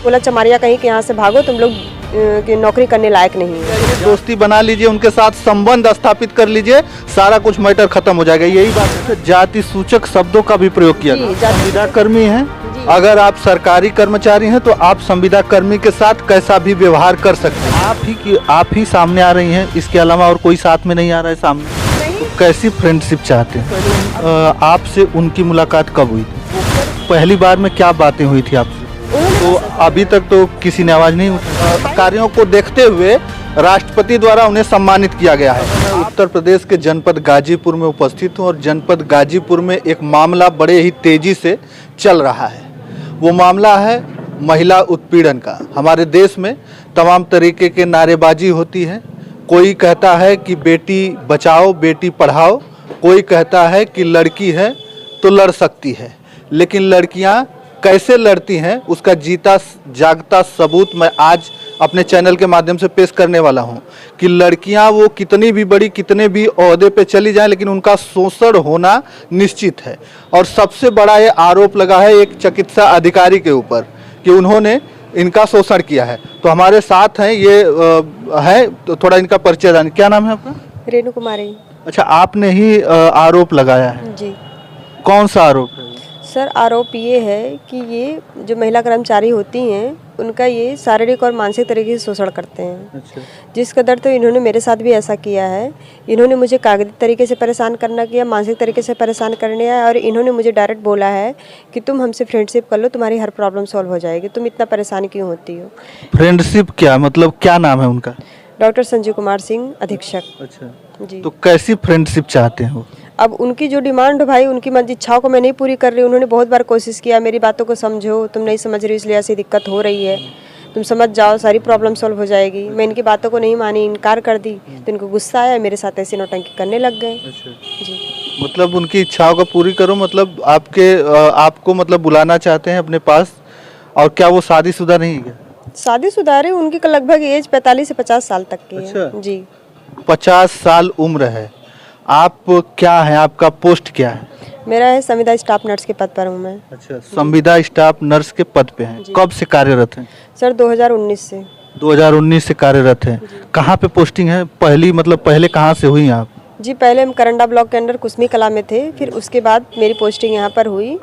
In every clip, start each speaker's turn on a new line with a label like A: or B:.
A: बोला चमारिया कहीं के यहाँ से भागो, तुम लोग की नौकरी करने लायक नहीं है।
B: दोस्ती बना लीजिए, उनके साथ संबंध स्थापित कर लीजिए, सारा कुछ मैटर खत्म हो जाएगा। यही बात है। जाति सूचक शब्दों का भी प्रयोग किया गया। संविदा कर्मी हैं, अगर आप सरकारी कर्मचारी हैं तो आप संविदा कर्मी के साथ कैसा भी व्यवहार कर सकते हैं। आप ही सामने आ रही हैं, इसके अलावा और कोई साथ में नहीं आ रहा है सामने। तो कैसी फ्रेंडशिप चाहते हैं? आपसे उनकी मुलाकात कब हुई थी? पहली बार में क्या बातें हुई थी आपसे? तो अभी तक तो किसी ने आवाज नहीं उठाई। कार्यों को देखते हुए राष्ट्रपति द्वारा उन्हें सम्मानित किया गया है। मैं उत्तर प्रदेश के जनपद गाजीपुर में उपस्थित हूं और जनपद गाजीपुर में एक मामला बड़े ही तेजी से चल रहा है। वो मामला है महिला उत्पीड़न का। हमारे देश में तमाम तरीके के नारेबाजी होती है। कोई कहता है कि बेटी बचाओ बेटी पढ़ाओ, कोई कहता है कि लड़की है तो लड़ सकती है, लेकिन लड़कियां कैसे लड़ती हैं उसका जीता जागता सबूत मैं आज अपने चैनल के माध्यम से पेश करने वाला हूं कि लड़कियां वो कितनी भी बड़ी कितने भी ओहदे पे चली जाएं, लेकिन उनका शोषण होना निश्चित है। और सबसे बड़ा ये आरोप लगा है एक चिकित्सा अधिकारी के ऊपर कि उन्होंने इनका शोषण किया है। तो हमारे साथ हैं ये है, तो थोड़ा इनका परिचय जानिए। क्या नाम है आपका?
A: रेणु कुमारी।
B: अच्छा, आपने ही आरोप लगाया है?
A: जी।
B: कौन सा आरोप है?
A: सर, आरोप ये है कि ये जो महिला कर्मचारी होती हैं उनका ये शारीरिक और मानसिक तरीके से शोषण करते हैं।
B: अच्छा।
A: जिस कदर तो इन्होंने मेरे साथ भी ऐसा किया है। इन्होंने मुझे कागजी तरीके से परेशान करना किया, मानसिक तरीके से परेशान करने आया, और इन्होंने मुझे डायरेक्ट बोला है कि तुम हमसे फ्रेंडशिप कर लो, तुम्हारी हर प्रॉब्लम सॉल्व हो जाएगी, तुम इतना परेशान क्यों होती हो।
B: फ्रेंडशिप क्या मतलब, क्या नाम है उनका?
A: डॉक्टर संजीव कुमार सिंह, अधीक्षक।
B: अच्छा
A: जी।
B: तो कैसी फ्रेंडशिप चाहते हैं वो?
A: अब उनकी जो डिमांड, भाई उनकी इच्छाओं को मैं नहीं पूरी कर रही। उन्होंने बहुत बार कोशिश किया, मेरी बातों को समझो, तुम नहीं समझ रही इसलिए ऐसी दिक्कत हो रही है, तुम समझ जाओ सारी प्रॉब्लम सॉल्व हो जाएगी। मैं इनकी बातों को नहीं मानी, इनकार कर दी, तो इनको गुस्सा आया, मेरे साथ ऐसी नौटंकी करने लग गए।
B: अच्छा।
A: जी।
B: मतलब उनकी इच्छाओं को पूरी करो, मतलब आपको मतलब बुलाना चाहते हैं अपने पास। और क्या वो शादीशुदा नहीं है?
A: शादीशुदा है, उनकी लगभग एज 45 से 50 साल तक की है।
B: अच्छा।
A: जी।
B: 50 साल उम्र है। आप क्या है, आपका पोस्ट क्या है?
A: मेरा है संविदा स्टाफ नर्स के पद पर हूँ मैं।
B: अच्छा, संविदा स्टाफ नर्स के पद पे हैं। कब से कार्यरत हैं?
A: सर 2019 से।
B: 2019 से कार्यरत हैं। कहाँ पे पोस्टिंग है? पहले कहाँ से हुई आप?
A: जी, पहले हम करंडा ब्लॉक के अंदर कुसमी कला में थे, फिर उसके बाद मेरी पोस्टिंग यहाँ पर हुई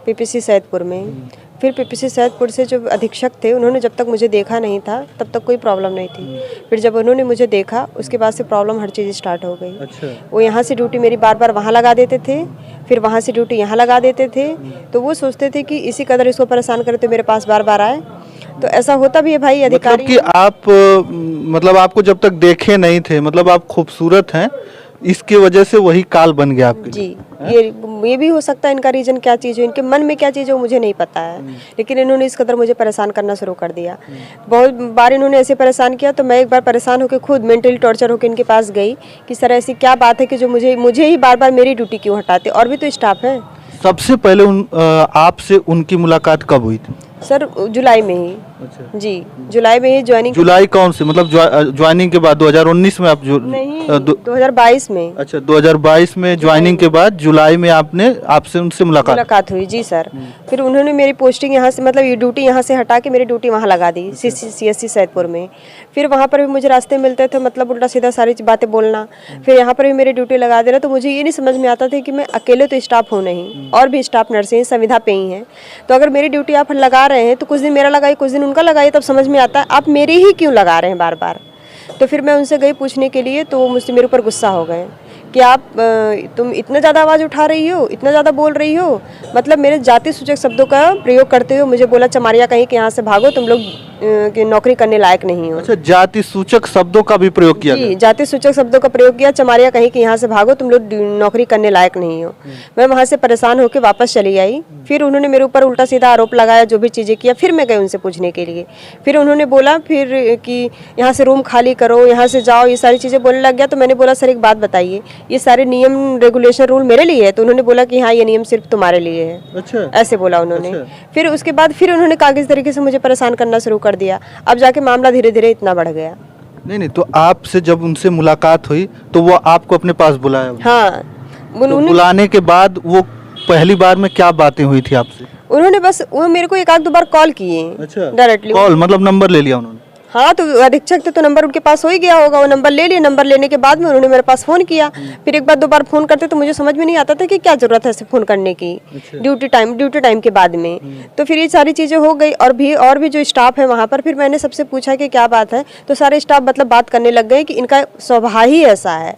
A: पीपीसी सैदपुर में। फिर पीपीसी सैदपुर से जो अधीक्षक थे उन्होंने जब तक मुझे देखा नहीं था तब तक कोई प्रॉब्लम नहीं थी। फिर जब उन्होंने मुझे देखा उसके बाद से प्रॉब्लम हर चीज़ स्टार्ट हो गई।
B: अच्छा।
A: वो यहाँ से ड्यूटी मेरी बार बार वहाँ लगा देते थे, फिर वहाँ से ड्यूटी यहाँ लगा देते थे। तो वो सोचते थे कि इसी कदर इसको परेशान करे तो मेरे पास बार बार आए। तो ऐसा होता भी है भाई, अधिकारी
B: मतलब कि आप मतलब आपको जब तक देखे नहीं थे, मतलब आप खूबसूरत हैं, इसकी वजह से वही काल बन गया आपके?
A: जी। ये भी हो सकता है, इनका रीजन क्या चीज़ है, इनके मन में क्या चीज़ है वो मुझे नहीं पता है, लेकिन इन्होंने इस कदर मुझे परेशान करना शुरू कर दिया। बहुत बार इन्होंने ऐसे परेशान किया तो मैं एक बार परेशान होकर खुद मेंटली टॉर्चर होकर इनके पास गई कि सर ऐसी क्या बात है कि जो मुझे ही बार बार मेरी ड्यूटी क्यों हटाते, और भी तो स्टाफ है।
B: सबसे पहले आपसे उनकी मुलाकात कब हुई थी?
A: सर जुलाई में ही।
B: अच्छा।
A: जी, जुलाई में ही ज्वाइनिंग।
B: जुलाई कौन से, मतलब ज्वाइनिंग के बाद 2019 में आप
A: नहीं, 2022 में।
B: अच्छा, 2022 में ज्वाइनिंग के बाद जुलाई में आपसे उनसे मुलाकात
A: हुई। जी सर। फिर उन्होंने मेरी पोस्टिंग यहाँ से, मतलब ये ड्यूटी यहाँ से हटा के मेरी ड्यूटी वहाँ लगा दी, CSC सैदपुर में। फिर वहाँ पर भी मुझे रास्ते मिलते थे, मतलब उल्टा सीधा सारी बातें बोलना। फिर यहाँ पर भी मेरी ड्यूटी लगा देना, तो मुझे ये नहीं समझ में आता था कि मैं अकेले तो स्टाफ हूँ नहीं, और भी स्टाफ नर्सें संविधा पे ही हैं। तो अगर मेरी ड्यूटी आप लगा रहे हैं तो कुछ दिन मेरा लगाई, कुछ दिन उनका लगाई, तब समझ में आता है आप मेरी ही क्यों लगा रहे हैं बार बार। तो फिर मैं उनसे गई पूछने के लिए, तो वो मुझसे मेरे ऊपर गुस्सा हो गए कि आप तुम इतना ज़्यादा आवाज़ उठा रही हो, इतना ज़्यादा बोल रही हो, मतलब मेरे जाति सूचक शब्दों का प्रयोग करते हुए मुझे बोला चमारिया कहीं के यहाँ से भागो, तुम लोग की नौकरी करने लायक नहीं हो।
B: अच्छा, जाति सूचक शब्दों का भी प्रयोग किया?
A: जी, जाति सूचक शब्दों का प्रयोग किया, चमारिया कहीं के यहाँ से भागो, तुम लोग नौकरी करने लायक नहीं हो। मैं वहाँ से परेशान होकर वापस चली आई। फिर उन्होंने मेरे ऊपर उल्टा सीधा आरोप लगाया, जो भी चीज़ें किया। फिर मैं गई उनसे पूछने के लिए। फिर उन्होंने बोला फिर कि यहाँ से रूम खाली करो, यहाँ से जाओ, ये सारी चीज़ें बोलने लग गया। तो मैंने बोला सर एक बात बताइए, ये सारे नियम रेगुलेशन रूल मेरे लिए है? तो उन्होंने बोला कि हाँ ये नियम सिर्फ तुम्हारे लिए है।
B: अच्छा।
A: ऐसे बोला उन्होंने।
B: अच्छा।
A: फिर उसके बाद फिर उन्होंने कागज़ी तरीके से मुझे परेशान करना शुरू कर दिया। अब जाके मामला धीरे धीरे इतना बढ़ गया।
B: नहीं, तो आपसे जब उनसे मुलाकात हुई तो वो आपको अपने पास बुलाया?
A: हाँ।
B: तो बुलाने के बाद वो पहली बार में क्या बातें हुई थी आपसे?
A: उन्होंने बस वो मेरे को एक आध दो बार कॉल किए
B: अच्छा,
A: डायरेक्टली।
B: कॉल मतलब नंबर ले लिया उन्होंने?
A: हाँ, तो अधीक्षक थे तो नंबर उनके पास हो ही गया होगा, वो नंबर ले लिया। नंबर लेने के बाद में उन्होंने मेरे पास फ़ोन किया। फिर एक बार दो बार फ़ोन करते तो मुझे समझ में नहीं आता था कि क्या ज़रूरत है ऐसे फ़ोन करने की। ड्यूटी टाइम के बाद में तो फिर ये सारी चीज़ें हो गई। और भी जो स्टाफ है वहाँ पर, फिर मैंने सबसे पूछा कि क्या बात है, तो सारे स्टाफ मतलब बात करने लग गए कि इनका स्वभाव ही ऐसा है,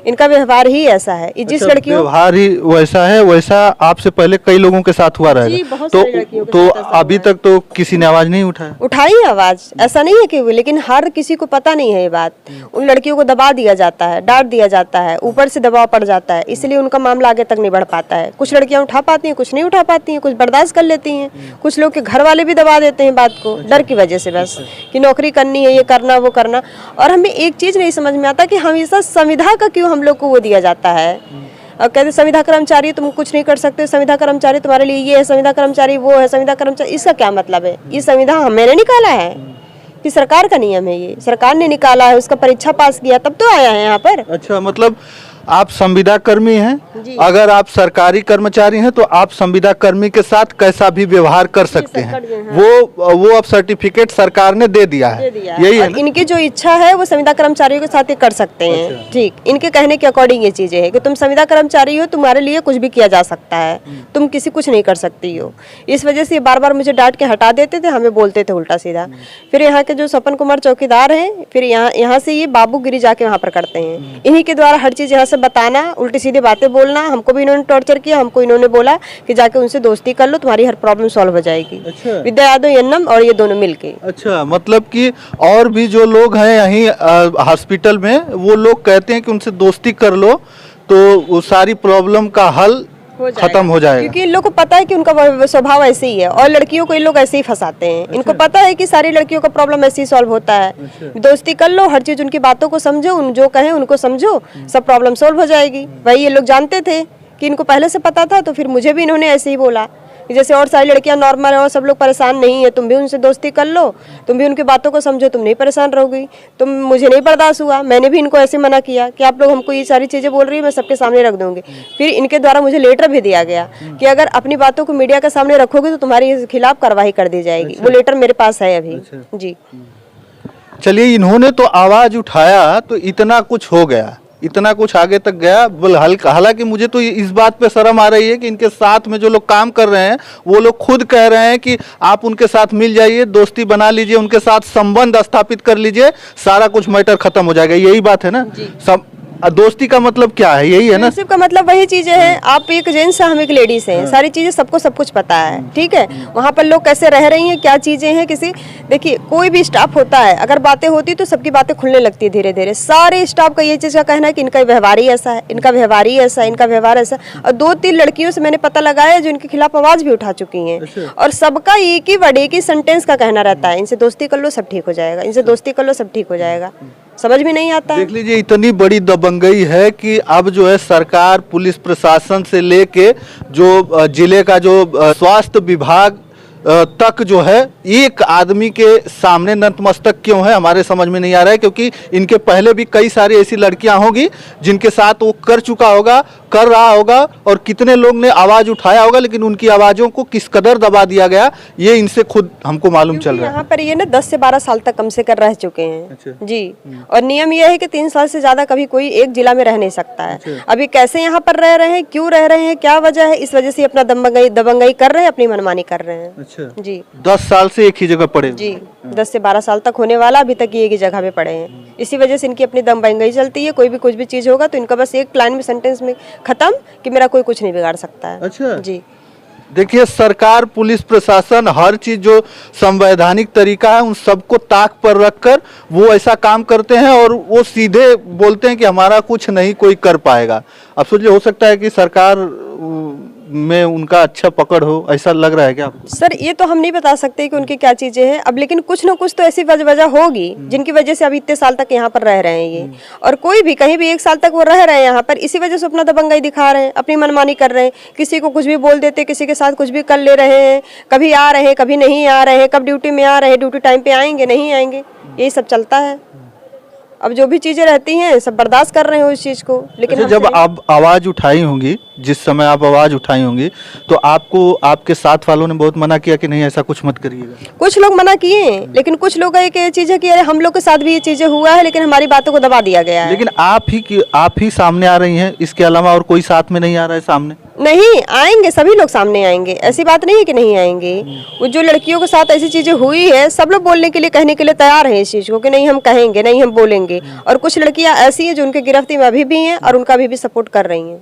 A: इनका व्यवहार ही ऐसा है। जिस लड़कियों
B: व्यवहार ही वैसा है, वैसा आपसे पहले कई लोगों के साथ हुआ
A: जी,
B: रहेगा।
A: बहुत
B: तो
A: सारी लड़कियों के
B: तो
A: साथ ऐसा
B: अभी तक तो किसी ने आवाज नहीं उठाया?
A: उठाई आवाज, ऐसा नहीं है कि लेकिन हर किसी को पता नहीं है ये बात। उन लड़कियों को दबा दिया जाता है, डांट दिया जाता है, ऊपर से दबाव पड़ जाता है, इसलिए उनका मामला आगे तक नहीं बढ़ पाता है। कुछ लड़कियां उठा पाती हैं, कुछ नहीं उठा पाती हैं, कुछ बर्दाश्त कर लेती हैं, कुछ लोग के घर वाले भी दबा देते हैं बात को डर की वजह से, बस कि नौकरी करनी है, ये करना वो करना। और हमें एक चीज नहीं समझ में आता कि हमेशा संविदा का क्यों हम लोग को वो दिया जाता है। और कहते संविदा कर्मचारी तुम कुछ नहीं कर सकते, संविदा कर्मचारी तुम्हारे लिए ये है, संविदा कर्मचारी वो है, संविदा कर्मचारी। इसका क्या मतलब है? ये संविदा मैंने निकाला है कि सरकार का नियम है? ये सरकार ने निकाला है, उसका परीक्षा पास किया तब तो आया है यहाँ पर।
B: अच्छा, मतलब आप संविदा कर्मी हैं।
A: जी।
B: अगर आप सरकारी कर्मचारी हैं तो आप संविदा कर्मी के साथ कैसा भी व्यवहार कर सकते हैं। वो अब सर्टिफिकेट सरकार ने दे दिया है, यही है ना?
A: इनकी जो इच्छा है वो संविदा कर्मचारियों के साथ ही कर सकते हैं। ठीक, इनके कहने के अकॉर्डिंग ये चीजें है कि तुम संविदा कर्मचारी हो, तुम्हारे लिए कुछ भी किया जा सकता है, तुम किसी कुछ नहीं कर सकती हो। इस वजह से बार बार मुझे डांट के हटा देते थे, हमें बोलते थे उल्टा सीधा। फिर यहाँ के जो सपन कुमार चौकीदार हैं, फिर यहाँ से ये बाबूगिरी जाके वहाँ पर करते हैं। इन्हीं के द्वारा हर चीज यहाँ से बताना, उल्टी सीधी बातें बोलना। हमको भी इन्होंने टॉर्चर किया, हमको इन्होंने बोला कि जाके उनसे दोस्ती कर लो, तुम्हारी हर प्रॉब्लम सॉल्व हो जाएगी।
B: अच्छा।
A: विद्या यादव यन्नम और ये दोनों मिलके।
B: अच्छा, मतलब कि और भी जो लोग हैं यहीं हॉस्पिटल में, वो लोग कहते हैं कि उनसे दोस्ती कर लो तो वो सारी प्रॉब्लम का हल खत्म हो जाएगा।
A: क्योंकि इन लोग को पता है कि उनका स्वभाव ऐसे ही है और लड़कियों को इन लोग ऐसे ही फंसाते हैं। इनको पता है कि सारी लड़कियों का प्रॉब्लम ऐसे ही सॉल्व होता है। दोस्ती कर लो, हर चीज उनकी बातों को समझो, उन जो कहें उनको समझो, सब प्रॉब्लम सॉल्व हो जाएगी। वही ये लोग जानते थे कि इनको पहले से पता था, तो फिर मुझे भी इन्होंने ऐसे ही बोला कि जैसे और सारी लड़कियां नॉर्मल है और सब लोग परेशान नहीं है, तुम भी उनसे दोस्ती कर लो, तुम भी उनकी बातों को समझो, तुम नहीं परेशान रहोगी। तुम मुझे नहीं बर्दाश्त हुआ, मैंने भी इनको ऐसे मना किया कि आप लोग हमको ये सारी चीज़ें बोल रही है, मैं सबके सामने रख दूंगी। फिर इनके द्वारा मुझे लेटर भी दिया गया कि अगर अपनी बातों को मीडिया के सामने रखोगे तो तुम्हारे खिलाफ कार्रवाई कर दी जाएगी। वो लेटर मेरे पास है अभी। जी,
B: चलिए, इन्होंने तो आवाज उठाया तो इतना कुछ हो गया, इतना कुछ आगे तक गया। हालांकि मुझे तो इस बात पे शर्म आ रही है कि इनके साथ में जो लोग काम कर रहे हैं वो लोग खुद कह रहे हैं कि आप उनके साथ मिल जाइए, दोस्ती बना लीजिए, उनके साथ संबंध स्थापित कर लीजिए, सारा कुछ मैटर खत्म हो जाएगा। यही बात है ना? सब दोस्ती का मतलब क्या है? यही है ना?
A: फ्रेंडशिप का मतलब वही चीजें हैं। आप एक जेंट्स है, हम एक लेडीज हैं, सारी चीजें सबको सब कुछ पता है। ठीक है, वहाँ पर लोग कैसे रह रही हैं, क्या चीजें हैं, किसी देखिए कोई भी स्टाफ होता है, अगर बातें होती तो सबकी बातें खुलने लगती है धीरे धीरे। सारे स्टाफ का ये चीज का कहना है कि इनका व्यवहार ही ऐसा है, इनका व्यवहार ही ऐसा है, इनका व्यवहार ऐसा। और 2-3 लड़कियों से मैंने पता लगाया है जो इनके खिलाफ आवाज भी उठा चुकी हैं, और सबका एक ही वर्ड, एक ही सेंटेंस का कहना रहता है, इनसे दोस्ती कर लो सब ठीक हो जाएगा, इनसे दोस्ती कर लो सब ठीक हो जाएगा। समझ में नहीं आता।
B: देख लीजिए, इतनी बड़ी दबंगई है कि अब जो है सरकार, पुलिस प्रशासन से लेके जो जिले का जो स्वास्थ्य विभाग तक जो है एक आदमी के सामने नतमस्तक क्यों है, हमारे समझ में नहीं आ रहा है। क्योंकि इनके पहले भी कई सारी ऐसी लड़कियां होंगी जिनके साथ वो कर चुका होगा, कर रहा होगा, और कितने लोग ने आवाज उठाया होगा, लेकिन उनकी आवाजों को किस कदर दबा दिया गया ये इनसे खुद हमको मालूम चल रहा है।
A: यहाँ पर ये ना 10 से 12 साल तक कम से कर रह चुके हैं।
B: अच्छा।
A: जी, और नियम यह है कि 3 साल से ज्यादा कभी कोई एक जिला में रह नहीं सकता है। अभी कैसे यहाँ पर रह रहे हैं, क्यों रह रहे हैं, क्या वजह है, इस वजह से अपना दबंगई कर रहे हैं, अपनी मनमानी कर रहे हैं।
B: अच्छा।
A: जी,
B: 10 साल से एक ही जगह पड़े।
A: जी, 10 से 12 साल तक होने वाला, अभी तक ये एक ही जगह पे पड़े हैं। इसी वजह से इनकी अपनी दबंगई चलती है। कोई भी कुछ भी चीज होगा तो इनका बस एक लाइन में, सेंटेंस में खत्म कि मेरा कोई कुछ नहीं बिगाड़ सकता है।
B: अच्छा।
A: जी,
B: देखिए, सरकार, पुलिस प्रशासन, हर चीज जो संवैधानिक तरीका है उन सबको ताक पर रखकर वो ऐसा काम करते हैं, और वो सीधे बोलते हैं कि हमारा कुछ नहीं कोई कर पाएगा। अब सोचिए, हो सकता है कि सरकार में उनका अच्छा पकड़ हो, ऐसा लग रहा है क्या आपको?
A: सर ये तो हम नहीं बता सकते कि उनकी क्या चीजें हैं अब, लेकिन कुछ ना कुछ तो ऐसी वजह होगी जिनकी वजह से अभी इतने साल तक यहाँ पर रह रहे हैं ये। और कोई भी कहीं भी 1 साल तक वो रह रहे हैं यहाँ पर, इसी वजह से अपना दबंगई दिखा रहे हैं, अपनी मनमानी कर रहे हैं, किसी को कुछ भी बोल देते, किसी के साथ कुछ भी कर ले रहे हैं, कभी आ रहे हैं कभी नहीं आ रहे हैं, कब ड्यूटी में आ रहे हैं, ड्यूटी टाइम पे आएंगे नहीं आएंगे, यही सब चलता है। अब जो भी चीजें रहती हैं सब बर्दाश्त कर रहे हैं उस चीज को, लेकिन
B: अच्छा, जब
A: हमसे-
B: आप आवाज उठाई होंगी, जिस समय आप आवाज उठाई होंगी, तो आपको आपके साथ वालों ने बहुत मना किया कि नहीं ऐसा कुछ मत करिएगा?
A: कुछ लोग मना किए, लेकिन कुछ लोग एक ये चीज है कि अरे हम लोग के साथ भी ये चीजें हुआ है, लेकिन हमारी बातों को दबा दिया गया है।
B: लेकिन आप ही सामने आ रही हैं, इसके अलावा और कोई साथ में नहीं आ रहा है सामने?
A: नहीं आएंगे, सभी लोग सामने आएंगे, ऐसी बात नहीं है कि नहीं आएंगे। वो जो लड़कियों के साथ ऐसी चीजें हुई है, सब लोग बोलने के लिए, कहने के लिए तैयार हैं इस चीज को कि नहीं हम कहेंगे, नहीं हम बोलेंगे। और कुछ लड़कियां ऐसी हैं जो उनके गिरफ्तारी में अभी भी हैं और उनका अभी भी सपोर्ट कर रही हैं।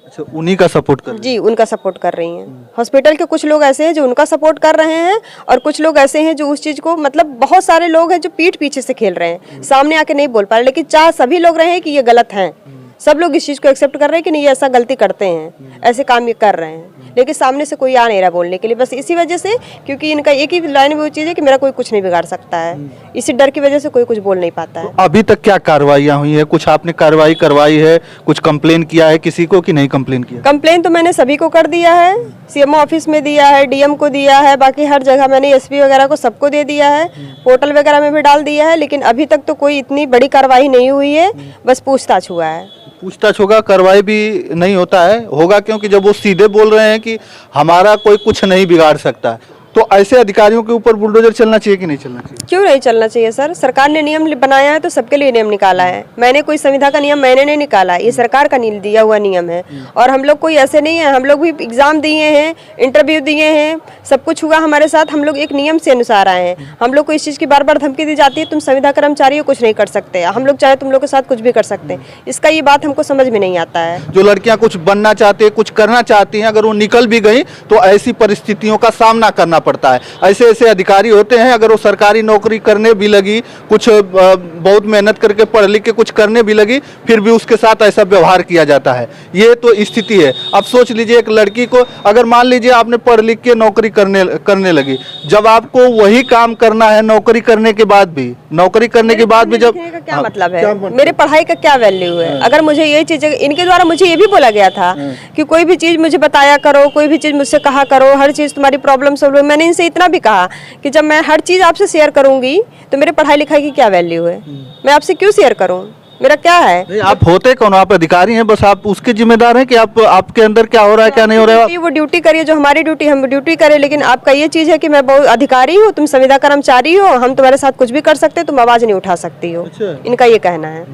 B: अच्छा, उन्हीं का सपोर्ट कर?
A: जी, उनका सपोर्ट कर रही हैं। हॉस्पिटल के कुछ लोग ऐसे हैं जो उनका सपोर्ट कर रहे हैं, और कुछ लोग ऐसे हैं जो उस चीज को, मतलब बहुत सारे लोग हैं जो पीठ पीछे से खेल रहे हैं, सामने आके नहीं बोल पा रहे, लेकिन चाह सभी लोग रहे हैं कि ये गलत है। सब लोग इस चीज को एक्सेप्ट कर रहे हैं कि नहीं ये ऐसा गलती करते हैं, ऐसे काम ये कर रहे हैं, लेकिन सामने से कोई आ नहीं रहा बोलने के लिए, बस इसी वजह से, क्योंकि इनका एक ही लाइन में वो चीज है कि मेरा कोई कुछ नहीं बिगाड़ सकता है, इसी डर की वजह से कोई कुछ बोल नहीं पाता है।
B: तो अभी तक क्या कार्रवाइयाँ हुई है? कुछ आपने कार्रवाई करवाई है, कुछ कंप्लेन किया है किसी को कि नहीं कंप्लेन किया?
A: कंप्लेन तो मैंने सभी को कर दिया है, सीएमओ ऑफिस में दिया है, डीएम को दिया है, बाकी हर जगह मैंने एसपी वगैरह को सबको दे दिया है, पोर्टल वगैरह में भी डाल दिया है, लेकिन अभी तक तो कोई इतनी बड़ी कार्रवाई नहीं हुई है, बस पूछताछ हुआ है।
B: पूछताछ होगा, कार्रवाई भी नहीं होता है? होगा, क्योंकि जब वो सीधे बोल रहे हैं कि हमारा कोई कुछ नहीं बिगाड़ सकता, तो ऐसे अधिकारियों के ऊपर बुलडोजर चलना चाहिए कि नहीं चलना चाहिए?
A: क्यों नहीं चलना चाहिए सर? सरकार ने नियम बनाया है तो सबके लिए नियम निकाला है। मैंने कोई संविधा का नियम मैंने नहीं निकाला, ये सरकार का दिया हुआ नियम है। और हम लोग कोई ऐसे नहीं है, हम लोग भी एग्जाम दिए हैं, इंटरव्यू दिए हैं, सब कुछ हुआ हमारे साथ, हम लोग एक नियम से अनुसार आए हैं। हम लोग को इस चीज़ की बार बार धमकी दी जाती है, तुम संविधा कर्मचारी हो, कुछ नहीं कर सकते, हम लोग चाहे तुम लोग के साथ कुछ भी कर सकते हैं। इसका ये बात हमको समझ में नहीं आता है।
B: जो लड़कियां कुछ बनना चाहती है, कुछ करना चाहती हैं, अगर वो निकल भी गई तो ऐसी परिस्थितियों का सामना करना पड़ता है। ऐसे ऐसे अधिकारी होते हैं, अगर वो सरकारी नौकरी करने भी लगी, कुछ बहुत मेहनत करके पढ़ लिख के कुछ करने भी लगी, फिर भी उसके साथ ऐसा व्यवहार किया जाता है। ये तो स्थिति है। अब सोच लीजिए, एक लड़की को अगर मान लीजिए आपने पढ़ लिख के नौकरी करने लगी, जब आपको वही काम करना है नौकरी करने के बाद भी, जब
A: का क्या मतलब है? मेरे पढ़ाई का क्या वैल्यू है? अगर मुझे ये चीज, इनके द्वारा मुझे ये भी बोला गया था कि कोई भी चीज मुझे बताया करो, कोई भी चीज मुझसे कहा करो, हर चीज तुम्हारी प्रॉब्लम सॉल्व। मैंने इनसे इतना भी कहा कि जब मैं हर चीज आपसे शेयर करूंगी तो मेरे पढ़ाई लिखाई की क्या वैल्यू है? मैं आपसे क्यों शेयर करूं? मेरा क्या है?
B: नहीं, आप होते कौन? आप अधिकारी हैं, बस आप उसके जिम्मेदार हैं कि आप आपके अंदर क्या हो रहा है, क्या नहीं हो रहा है।
A: वो ड्यूटी करिए, जो हमारी ड्यूटी हम ड्यूटी करें, लेकिन आपका ये चीज है कि मैं बहुत अधिकारी हूँ, तुम संविदा कर्मचारी हो, हम तुम्हारे साथ कुछ भी कर सकते, तुम आवाज नहीं उठा सकती हो।
B: अच्छा।
A: इनका ये कहना है।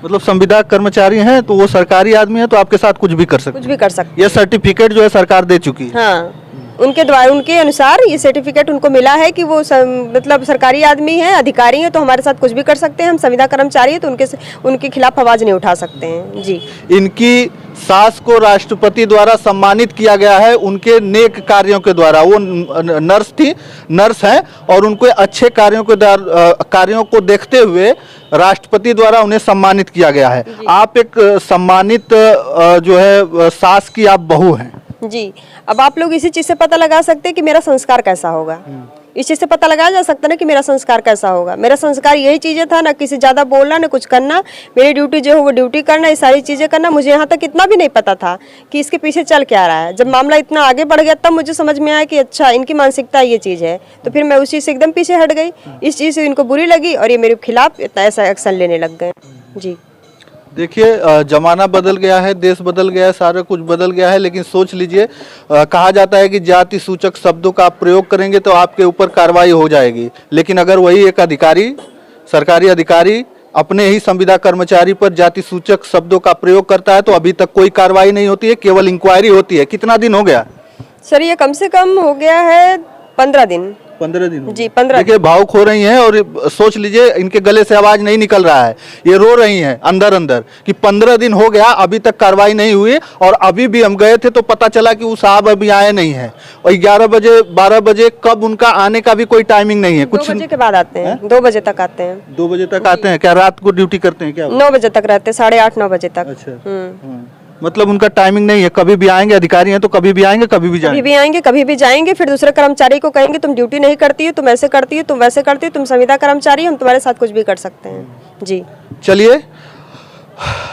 B: मतलब संविदा कर्मचारी हैं तो वो सरकारी आदमी है, तो आपके साथ कुछ भी कर सकते
A: कुछ भी कर सकते।
B: हैं। ये सर्टिफिकेट जो है सरकार दे चुकी है।
A: हाँ, उनके द्वारा, उनके अनुसार ये सर्टिफिकेट उनको मिला है कि वो मतलब सरकारी आदमी है, अधिकारी है, तो हमारे साथ कुछ भी कर सकते हैं। हम संविदा कर्मचारी है तो उनके खिलाफ आवाज नहीं उठा सकते हैं। जी,
B: इनकी सास को राष्ट्रपति द्वारा सम्मानित किया गया है उनके नेक कार्यों के द्वारा। वो नर्स हैं, और उनको अच्छे कार्यों को देखते हुए राष्ट्रपति द्वारा उन्हें सम्मानित किया गया है। आप एक सम्मानित जो है सास की आप बहू हैं।
A: जी। अब आप लोग इसी चीज से पता लगा सकते हैं कि मेरा संस्कार कैसा होगा। इस चीज से पता लगाया जा सकता है ना कि मेरा संस्कार कैसा होगा। मेरा संस्कार यही चीजें था, ना किसी ज्यादा बोलना, ना कुछ करना। मेरी ड्यूटी जो है वो ड्यूटी करना, ये सारी चीजें करना। मुझे यहाँ तक इतना भी नहीं पता था कि इसके पीछे चल क्या रहा है। जब मामला इतना आगे बढ़ गया तब मुझे समझ में आया कि अच्छा इनकी मानसिकता ये चीज है, तो फिर मैं उस चीज से एकदम पीछे हट गई। इस चीज से इनको बुरी लगी और ये मेरे खिलाफ इतना ऐसा एक्शन लेने लग गए। जी,
B: देखिए, जमाना बदल गया है, देश बदल गया है, सारा कुछ बदल गया है, लेकिन सोच लीजिए, कहा जाता है कि जाति सूचक शब्दों का आप प्रयोग करेंगे तो आपके ऊपर कार्रवाई हो जाएगी। लेकिन अगर वही एक अधिकारी, सरकारी अधिकारी अपने ही संविदा कर्मचारी पर जाति सूचक शब्दों का प्रयोग करता है तो अभी तक कोई कार्रवाई नहीं होती है, केवल इंक्वायरी होती है। कितना दिन हो गया
A: सर? ये कम से कम हो गया है 15 दिन।
B: 15 दिन
A: जी, 15।
B: देखिए, भावुक हो रही हैं, और सोच लीजिए इनके गले से आवाज नहीं निकल रहा है, ये रो रही हैं अंदर अंदर कि 15 दिन हो गया अभी तक कार्रवाई नहीं हुई। और अभी भी हम गए थे तो पता चला कि वो साहब अभी आए नहीं हैं, और 11 बजे 12 बजे कब उनका आने का भी कोई टाइमिंग नहीं है।
A: 2 बजे के बाद आते हैं, 2 बजे तक आते हैं।
B: 2 बजे तक आते हैं? क्या रात को ड्यूटी करते हैं क्या?
A: 9 बजे तक रहते हैं, 8:30-9 बजे तक।
B: अच्छा। मतलब उनका टाइमिंग नहीं है, कभी भी आएंगे, अधिकारी हैं तो कभी भी आएंगे, कभी भी जाएंगे।
A: कभी भी आएंगे, कभी भी जाएंगे। फिर दूसरे कर्मचारी को कहेंगे तुम ड्यूटी नहीं करती हो, तुम ऐसे करती हो, तुम वैसे करती हो, तुम संविदा कर्मचारी, हम तुम्हारे साथ कुछ भी कर सकते हैं। जी,
B: चलिए,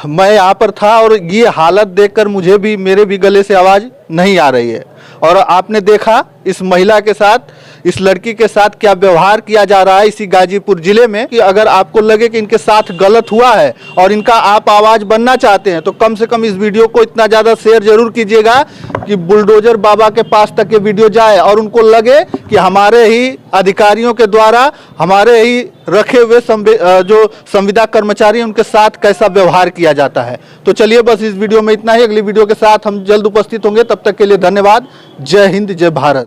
B: मैं यहाँ पर था और ये हालत देखकर मेरे भी गले से आवाज नहीं आ रही है। और आपने देखा इस महिला के साथ इस लड़की के साथ क्या व्यवहार किया जा रहा है इसी गाजीपुर जिले में, कि अगर आपको लगे कि इनके साथ गलत हुआ है और इनका आप आवाज बनना चाहते हैं तो कम से कम इस वीडियो को इतना ज्यादा शेयर जरूर कीजिएगा कि बुलडोजर बाबा के पास तक ये वीडियो जाए और उनको लगे कि हमारे ही अधिकारियों के द्वारा, हमारे ही रखे हुए जो संविदा कर्मचारी हैं उनके साथ कैसा व्यवहार किया जाता है। तो चलिए बस इस वीडियो में इतना ही, अगली वीडियो के साथ हम जल्द उपस्थित होंगे, तब तक के लिए धन्यवाद। जय हिंद, जय भारत।